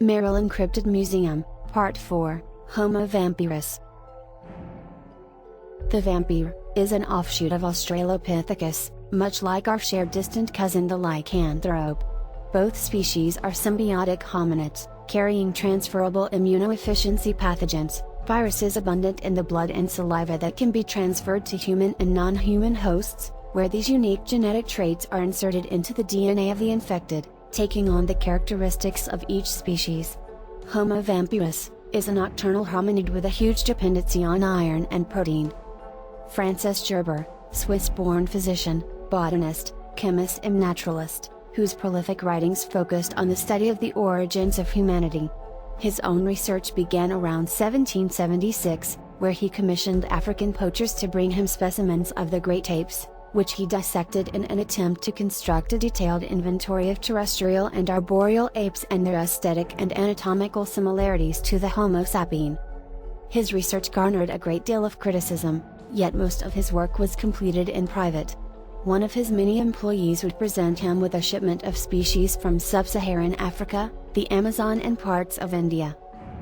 Merrylin Cryptid Museum, Part 4, Homo Vampyrus. The vampire is an offshoot of Australopithecus, much like our shared distant cousin the lycanthrope. Both species are symbiotic hominids, carrying transferable immunodeficiency pathogens, viruses abundant in the blood and saliva that can be transferred to human and non-human hosts, where these unique genetic traits are inserted into the DNA of the infected, taking on the characteristics of each species. Homo vampyrus is a nocturnal hominid with a huge dependency on iron and protein. Francis Gerber, Swiss-born physician, botanist, chemist and naturalist, whose prolific writings focused on the study of the origins of humanity. His own research began around 1776, where he commissioned African poachers to bring him specimens of the great apes, which he dissected in an attempt to construct a detailed inventory of terrestrial and arboreal apes and their aesthetic and anatomical similarities to the Homo sapien. His research garnered a great deal of criticism, yet most of his work was completed in private. One of his many employees would present him with a shipment of species from sub-Saharan Africa, the Amazon and parts of India.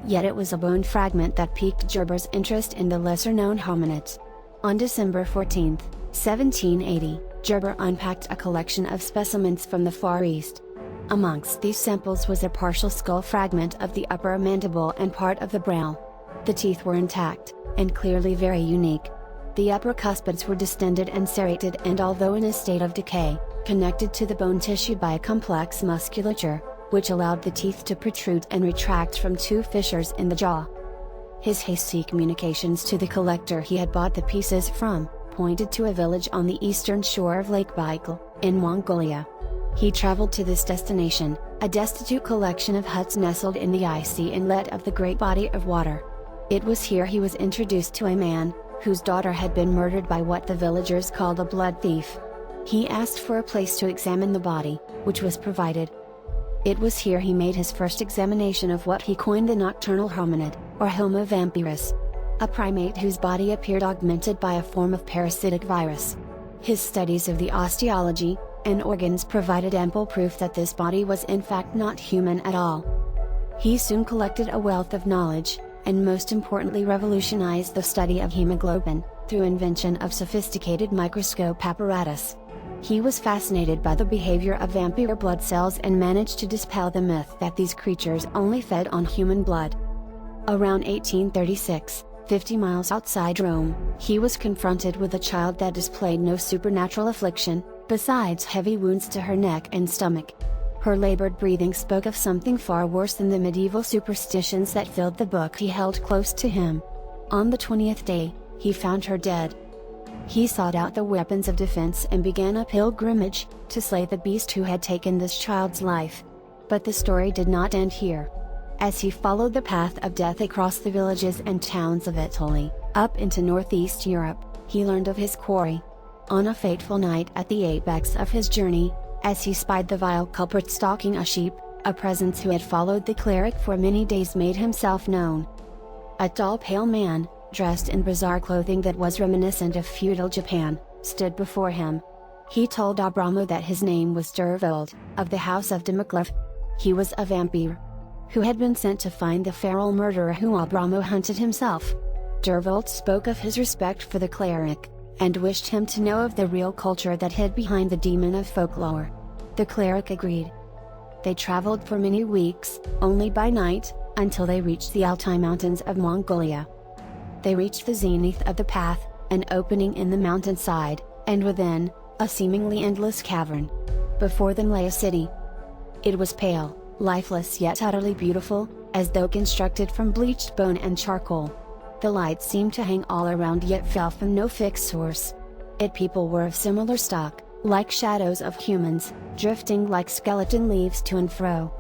Yet it was a bone fragment that piqued Gerber's interest in the lesser-known hominids. On December 14, 1780, Gerber unpacked a collection of specimens from the Far East. Amongst these samples was a partial skull fragment of the upper mandible and part of the brow. The teeth were intact, and clearly very unique. The upper cuspids were distended and serrated and, although in a state of decay, connected to the bone tissue by a complex musculature, which allowed the teeth to protrude and retract from two fissures in the jaw. His hasty communications to the collector he had bought the pieces from pointed to a village on the eastern shore of Lake Baikal, in Mongolia. He traveled to this destination, a destitute collection of huts nestled in the icy inlet of the great body of water. It was here he was introduced to a man, whose daughter had been murdered by what the villagers called a blood thief. He asked for a place to examine the body, which was provided. It was here he made his first examination of what he coined the nocturnal hominid, or Homo vampyrus, a primate whose body appeared augmented by a form of parasitic virus. His studies of the osteology and organs provided ample proof that this body was in fact not human at all. He soon collected a wealth of knowledge, and most importantly revolutionized the study of hemoglobin, through invention of sophisticated microscope apparatus. He was fascinated by the behavior of vampire blood cells and managed to dispel the myth that these creatures only fed on human blood. Around 1836, 50 miles outside Rome, he was confronted with a child that displayed no supernatural affliction, besides heavy wounds to her neck and stomach. Her labored breathing spoke of something far worse than the medieval superstitions that filled the book he held close to him. On the 20th day, he found her dead. He sought out the weapons of defense and began a pilgrimage, to slay the beast who had taken this child's life. But the story did not end here. As he followed the path of death across the villages and towns of Italy, up into northeast Europe, he learned of his quarry. On a fateful night at the apex of his journey, as he spied the vile culprit stalking a sheep, a presence who had followed the cleric for many days made himself known. A tall pale man, dressed in bizarre clothing that was reminiscent of feudal Japan, stood before him. He told Abramo that his name was Dervold, of the house of de MacLeod. He was a vampire, who had been sent to find the feral murderer who Abramo hunted himself. Dervold spoke of his respect for the cleric, and wished him to know of the real culture that hid behind the demon of folklore. The cleric agreed. They traveled for many weeks, only by night, until they reached the Altai Mountains of Mongolia. They reached the zenith of the path, an opening in the mountainside, and within, a seemingly endless cavern. Before them lay a city. It was pale, lifeless yet utterly beautiful, as though constructed from bleached bone and charcoal. The light seemed to hang all around yet fell from no fixed source. Its people were of similar stock, like shadows of humans, drifting like skeleton leaves to and fro.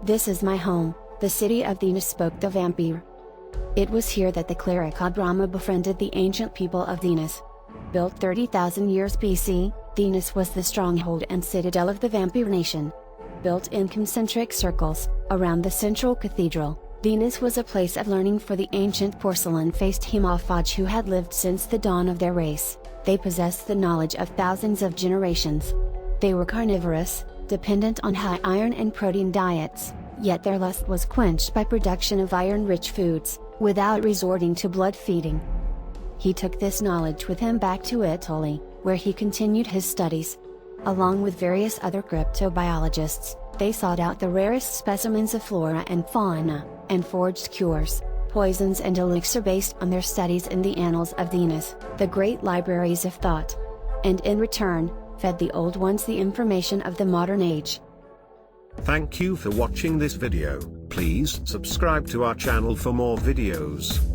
"This is my home, the city of Venus," spoke the vampire. It was here that the cleric Abramo befriended the ancient people of Venus. Built 30,000 years BC, Venus was the stronghold and citadel of the vampire nation. Built in concentric circles, around the central cathedral, Venus was a place of learning for the ancient porcelain-faced hemophage who had lived since the dawn of their race. They possessed the knowledge of thousands of generations. They were carnivorous, dependent on high iron and protein diets, Yet their lust was quenched by production of iron-rich foods, without resorting to blood feeding. He took this knowledge with him back to Italy, where he continued his studies. Along with various other cryptobiologists, they sought out the rarest specimens of flora and fauna, and forged cures, poisons and elixir based on their studies in the annals of Venus, the great libraries of thought. And in return, fed the old ones the information of the modern age. Thank you for watching this video. Please subscribe to our channel for more videos.